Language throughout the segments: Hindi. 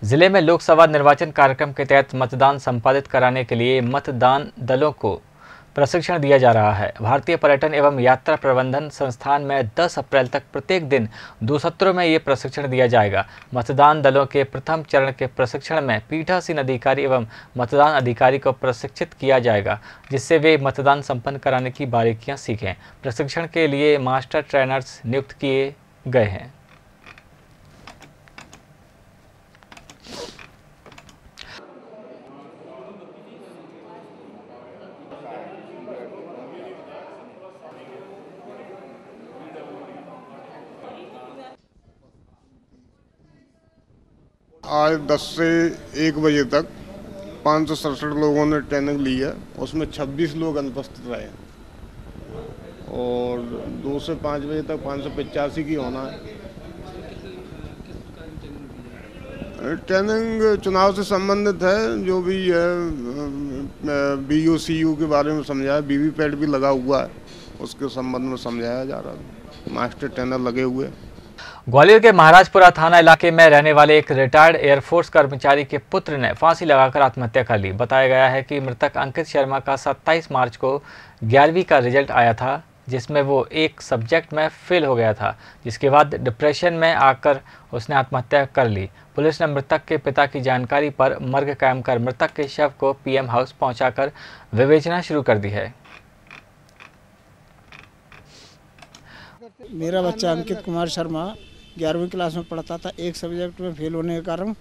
जिले में लोकसभा निर्वाचन कार्यक्रम के तहत मतदान संपादित कराने के लिए मतदान दलों को प्रशिक्षण दिया जा रहा है। भारतीय पर्यटन एवं यात्रा प्रबंधन संस्थान में 10 अप्रैल तक प्रत्येक दिन 2 सत्रों में ये प्रशिक्षण दिया जाएगा। मतदान दलों के प्रथम चरण के प्रशिक्षण में पीठासीन अधिकारी एवं मतदान अधिकारी को प्रशिक्षित किया जाएगा, जिससे वे मतदान संपन्न कराने की बारीकियां सीखें। प्रशिक्षण के लिए मास्टर ट्रेनर्स नियुक्त किए गए हैं। आज 10 से 1 बजे तक 567 लोगों ने ट्रेनिंग ली है। उसमें 26 लोग अनुपस्थित रहे और 2 से 5 बजे तक 585 की होना है। ट्रेनिंग चुनाव से संबंधित है, जो भी है BOCU के बारे में समझाया, वीवीपैट भी लगा हुआ है, उसके संबंध में समझाया जा रहा है। मास्टर ट्रेनर लगे हुए। ग्वालियर के महाराजपुरा थाना इलाके में रहने वाले एक रिटायर्ड एयरफोर्स कर्मचारी के पुत्र ने फांसी लगाकर आत्महत्या कर ली। बताया गया है कि मृतक अंकित शर्मा का 27 मार्च को 11वीं का रिजल्ट आया था, जिसमें वो एक सब्जेक्ट में फेल हो गया था, जिसके बाद डिप्रेशन में आकर उसने आत्महत्या कर ली। पुलिस ने मृतक के पिता की जानकारी पर मर्ग कायम कर मृतक के शव को PM हाउस पहुंचाकर विवेचना शुरू कर दी है। मेरा बच्चा अंकित कुमार शर्मा 11वीं क्लास में पढ़ता था। एक सब्जेक्ट में फेल होने के कारण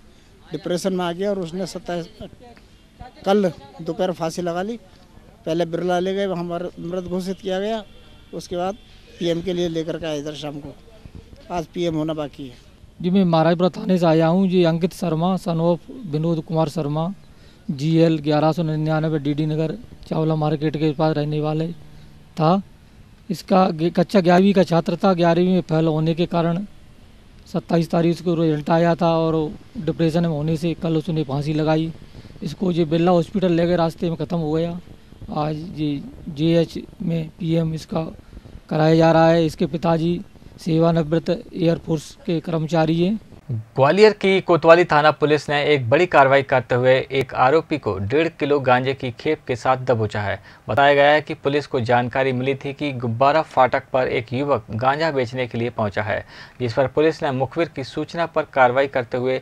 डिप्रेशन में आ गया और उसने 27 कल दोपहर फांसी लगा ली। पहले बिरला ले गए, वहाँ मृत घोषित किया गया। उसके बाद PM के लिए लेकर के आए इधर शाम को। आज PM होना बाकी है। जी, मैं महाराजपुरा थाने से आया हूँ। जी, Ankit Sharma son of Vinod Kumar Sharma GL 1199 DD Nagar Chawla market के पास रहने वाले था। इसका कक्षा 11वीं का छात्र था। 11वीं में फेल होने के कारण 27 तारीख को रिजल्ट आया था और डिप्रेशन में होने से कल उसने फांसी लगाई। इसको जो बिरला हॉस्पिटल ले गए, रास्ते में ख़त्म हो गया। आज ये JH में PM इसका कराया जा रहा है। इसके पिताजी सेवानिवृत्त एयरफोर्स के कर्मचारी हैं। ग्वालियर की कोतवाली थाना पुलिस ने एक बड़ी कार्रवाई करते हुए एक आरोपी को 1.5 किलो गांजे की खेप के साथ दबोचा है। बताया गया है कि पुलिस को जानकारी मिली थी कि गुब्बारा फाटक पर एक युवक गांजा बेचने के लिए पहुंचा है, जिस पर पुलिस ने मुखबिर की सूचना पर कार्रवाई करते हुए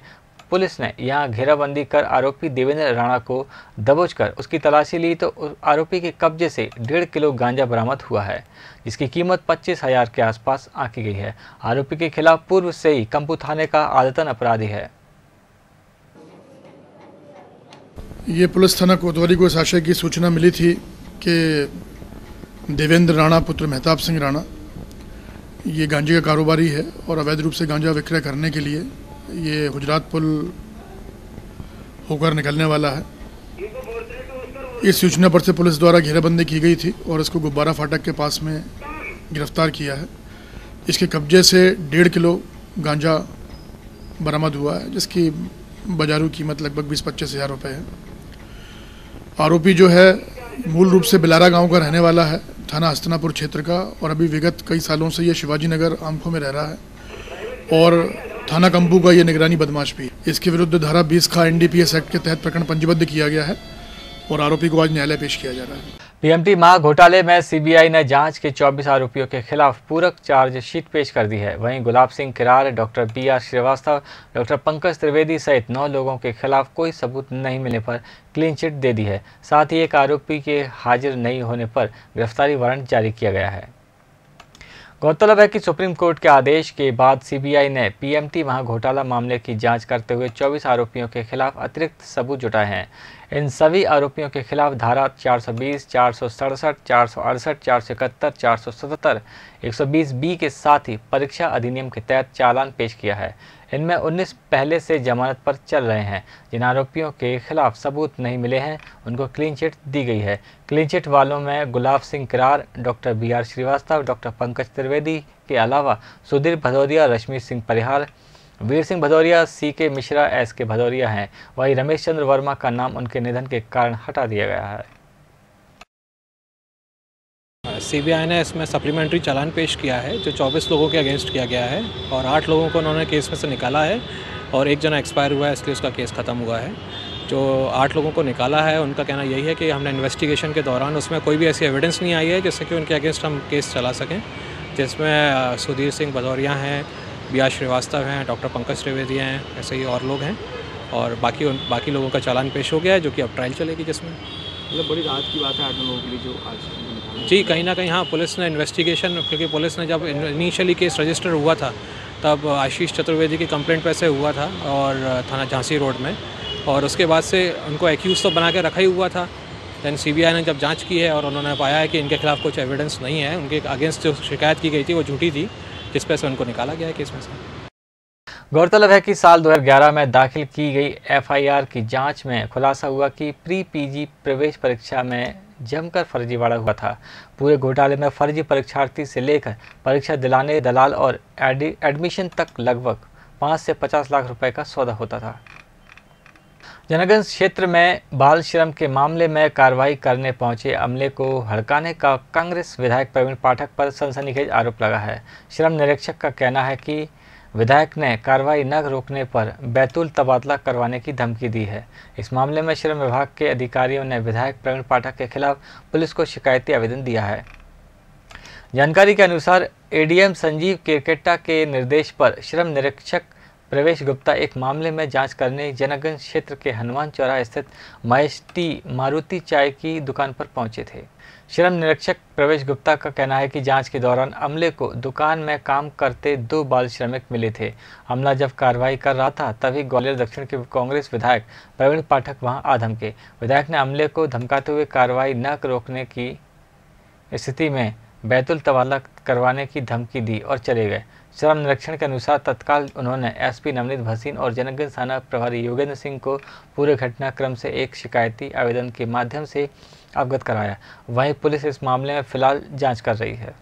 पुलिस ने यहां घेराबंदी कर आरोपी देवेंद्र राणा को दबोचकर उसकी तलाशी ली तो आरोपी के कब्जे से 1.5 किलो गांजा बरामद हुआ है, जिसकी कीमत 25,000 के आसपास आंकी गई है। आरोपी के खिलाफ पूर्व से ही कंपू थाने का आदतन अपराधी है। ये पुलिस थाना कोतवाली को इस आशय की सूचना मिली थी कि देवेंद्र राणा पुत्र मेहताब सिंह राणा ये गांजे का कारोबारी है और अवैध रूप से गांजा विक्रय करने के लिए ये गुजरात पुल होकर निकलने वाला है। इस सूचना पर से पुलिस द्वारा घेराबंदी की गई थी और इसको गुब्बारा फाटक के पास में गिरफ्तार किया है। इसके कब्जे से 1.5 किलो गांजा बरामद हुआ है, जिसकी बाजारू कीमत लगभग 20-25 हज़ार रुपये है। आरोपी जो है मूल रूप से बिलारा गांव का रहने वाला है, थाना हस्तिनापुर क्षेत्र का, और अभी विगत कई सालों से ये शिवाजी नगर आमखों में रह रहा है और थाना कंपू का ये निगरानी बदमाश भी। इसके विरुद्ध धारा 20 का NDPS एक्ट के तहत प्रकरण पंजीबद्ध किया गया है और आरोपी को आज न्यायालय पेश किया जा रहा है। PMT महा घोटाले में CBI ने जांच के 24 आरोपियों के खिलाफ पूरक चार्जशीट पेश कर दी है। वहीं Gulab Singh Kirar, doctor BR Shrivastava, doctor Pankaj Trivedi सहित 9 लोगों के खिलाफ कोई सबूत नहीं मिलने पर क्लीन चिट दे दी है। साथ ही एक आरोपी के हाजिर नहीं होने पर गिरफ्तारी वारंट जारी किया गया है। गौरतलब है कि सुप्रीम कोर्ट के आदेश के बाद CBI ने PMT महा घोटाला मामले की जांच करते हुए 24 आरोपियों के खिलाफ अतिरिक्त सबूत जुटाए हैं। इन सभी आरोपियों के खिलाफ धारा 420, 467, 468, 471, 477, 120B के साथ ही परीक्षा अधिनियम के तहत चालान पेश किया है। इनमें 19 पहले से जमानत पर चल रहे हैं। जिन आरोपियों के खिलाफ सबूत नहीं मिले हैं उनको क्लीन चिट दी गई है। क्लीन चिट वालों में Gulab Singh Kirar, doctor BR Shrivastava, doctor Pankaj Trivedi के अलावा सुधीर भदौरिया, रश्मि सिंह परिहार, वीर सिंह भदौरिया, CK मिश्रा, SK भदौरिया हैं। वहीं रमेश चंद्र वर्मा का नाम उनके निधन के कारण हटा दिया गया है। CBI ने इसमें सप्लीमेंट्री चालान पेश किया है जो 24 लोगों के अगेंस्ट किया गया है और 8 लोगों को उन्होंने केस में से निकाला है और एक जना एक्सपायर हुआ है, इसलिए उसका केस ख़त्म हुआ है। जो 8 लोगों को निकाला है उनका कहना यही है कि हमने इन्वेस्टिगेशन के दौरान उसमें कोई भी ऐसी एविडेंस नहीं आई है जिससे कि उनके अगेंस्ट हम केस चला सकें, जिसमें सुधीर सिंह भदौरिया हैं, BR श्रीवास्तव हैं, डॉक्टर पंकज त्रिवेदी हैं, ऐसे ही और लोग हैं। और बाकी लोगों का चालान पेश हो गया है, जो कि अब ट्रायल चलेगी, जिसमें मतलब बड़ी राहत की बात है 8 लोगों के लिए जो आज जी कहीं ना कहीं हाँ पुलिस ने इन्वेस्टिगेशन, क्योंकि पुलिस ने जब इनिशियली केस रजिस्टर हुआ था तब आशीष चतुर्वेदी की कंप्लेंट पे से हुआ था और थाना झांसी रोड में, और उसके बाद से उनको एक्यूज़ तो बना के रखा ही हुआ था। दैन CBI ने जब जांच की है और उन्होंने पाया है कि इनके खिलाफ कुछ एविडेंस नहीं है, उनके अगेंस्ट जो शिकायत की गई थी वो झूठी थी, जिस पर से उनको निकाला गया है केस में से। गौरतलब है कि साल 2011 में दाखिल की गई FIR की जांच में खुलासा हुआ कि प्री PG प्रवेश परीक्षा में जमकर फर्जीवाड़ा हुआ था। पूरे घोटाले में फर्जी परीक्षार्थी से लेकर परीक्षा दिलाने दलाल और एडमिशन तक लगभग 5 से 50 लाख रुपए का सौदा होता था। जनगंज क्षेत्र में बाल श्रम के मामले में कार्रवाई करने पहुंचे अमले को हड़काने का कांग्रेस विधायक प्रवीण पाठक पर सनसनीखेज आरोप लगा है। श्रम निरीक्षक का कहना है कि विधायक ने कार्रवाई न रोकने पर बैतूल तबादला करवाने की धमकी दी है। इस मामले में श्रम विभाग के अधिकारियों ने विधायक प्रवीण पाठक के खिलाफ पुलिस को शिकायती आवेदन दिया है। जानकारी के अनुसार ADM संजीव केरकेट्टा के निर्देश पर श्रम निरीक्षक प्रवेश गुप्ता एक मामले में जांच करने जनगंज क्षेत्र के हनुमान चौराहा स्थित महेश टी मारुति चाय की दुकान पर पहुंचे थे। श्रम निरीक्षक प्रवेश गुप्ता का कहना है कि जांच के दौरान अमले को दुकान में काम करते 2 बाल श्रमिक मिले थे। अमला जब कार्रवाई कर रहा था तभी ग्वालियर दक्षिण के कांग्रेस विधायक प्रवीण पाठक वहां आ धमके। विधायक ने अमले को धमकाते हुए कार्रवाई न रोकने की स्थिति में बैतूल तबादला करवाने की धमकी दी और चले गए। श्रम निरीक्षण के अनुसार तत्काल उन्होंने SP नवनीत भसीन और जनगंज थाना प्रभारी योगेंद्र सिंह को पूरे घटनाक्रम से एक शिकायती आवेदन के माध्यम से अवगत कराया। वहीं पुलिस इस मामले में फिलहाल जांच कर रही है।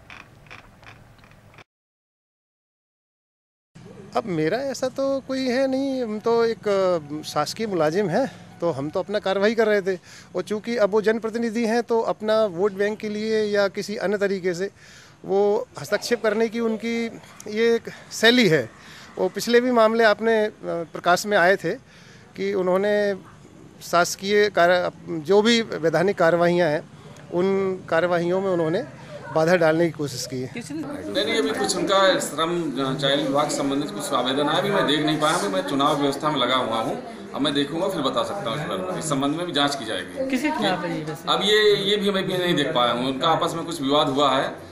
अब मेरा ऐसा तो कोई है नहीं, हम तो एक शासकीय मुलाजिम हैं, तो हम तो अपना कार्रवाई कर रहे थे। और चूंकि अब वो जनप्रतिनिधि हैं तो अपना वोट बैंक के लिए या किसी अन्य तरीके से वो हस्तक्षेप करने की उनकी ये एक शैली है। वो पिछले भी मामले आपने प्रकाश में आए थे कि उन्होंने शासकीय जो भी वैधानिक कार्रवाइयाँ हैं उन कार्रवाइयों में उन्होंने बाधा डालने की कोशिश की है। नहीं अभी कुछ उनका श्रम चाइल्ड विभाग संबंधित कुछ आवेदन आया, अभी मैं देख नहीं पाया। अभी मैं चुनाव व्यवस्था में लगा हुआ हूँ, अब मैं देखूंगा फिर बता सकता हूँ। इस संबंध में भी जांच की जाएगी। किसी खिलाफ अब ये भी मैं भी नहीं देख पाया हूँ। उनका आपस में कुछ विवाद हुआ है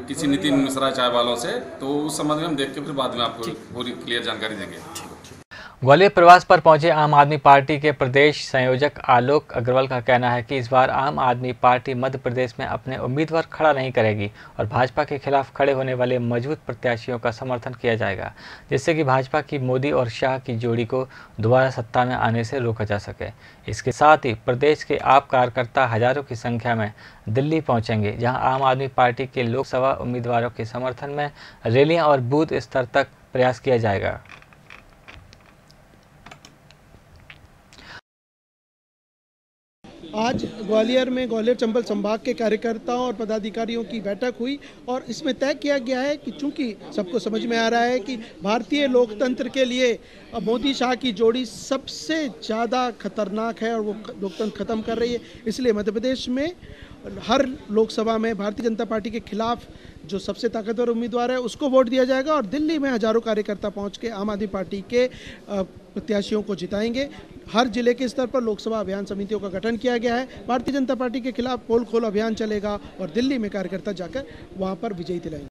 किसी नितिन मिश्रा चाय वालों से, तो उस संबंध में हम देख के फिर बाद में आपको पूरी क्लियर जानकारी देंगे। ग्वालियर प्रवास पर पहुंचे आम आदमी पार्टी के प्रदेश संयोजक आलोक अग्रवाल का कहना है कि इस बार आम आदमी पार्टी मध्य प्रदेश में अपने उम्मीदवार खड़ा नहीं करेगी और भाजपा के खिलाफ खड़े होने वाले मजबूत प्रत्याशियों का समर्थन किया जाएगा, जिससे कि भाजपा की मोदी और शाह की जोड़ी को दोबारा सत्ता में आने से रोका जा सके। इसके साथ ही प्रदेश के आप कार्यकर्ता हजारों की संख्या में दिल्ली पहुँचेंगे, जहाँ आम आदमी पार्टी के लोकसभा उम्मीदवारों के समर्थन में रैलियाँ और बूथ स्तर तक प्रयास किया जाएगा। आज ग्वालियर में ग्वालियर चंबल संभाग के कार्यकर्ताओं और पदाधिकारियों की बैठक हुई और इसमें तय किया गया है कि चूंकि सबको समझ में आ रहा है कि भारतीय लोकतंत्र के लिए मोदी शाह की जोड़ी सबसे ज़्यादा खतरनाक है और वो लोकतंत्र खत्म कर रही है, इसलिए मध्य प्रदेश में हर लोकसभा में भारतीय जनता पार्टी के खिलाफ जो सबसे ताकतवर उम्मीदवार है उसको वोट दिया जाएगा और दिल्ली में हजारों कार्यकर्ता पहुंच के आम आदमी पार्टी के प्रत्याशियों को जिताएंगे। हर जिले के स्तर पर लोकसभा अभियान समितियों का गठन किया गया है। भारतीय जनता पार्टी के खिलाफ पोल खोल अभियान चलेगा और दिल्ली में कार्यकर्ता जाकर वहां पर विजयी दिलाएंगे।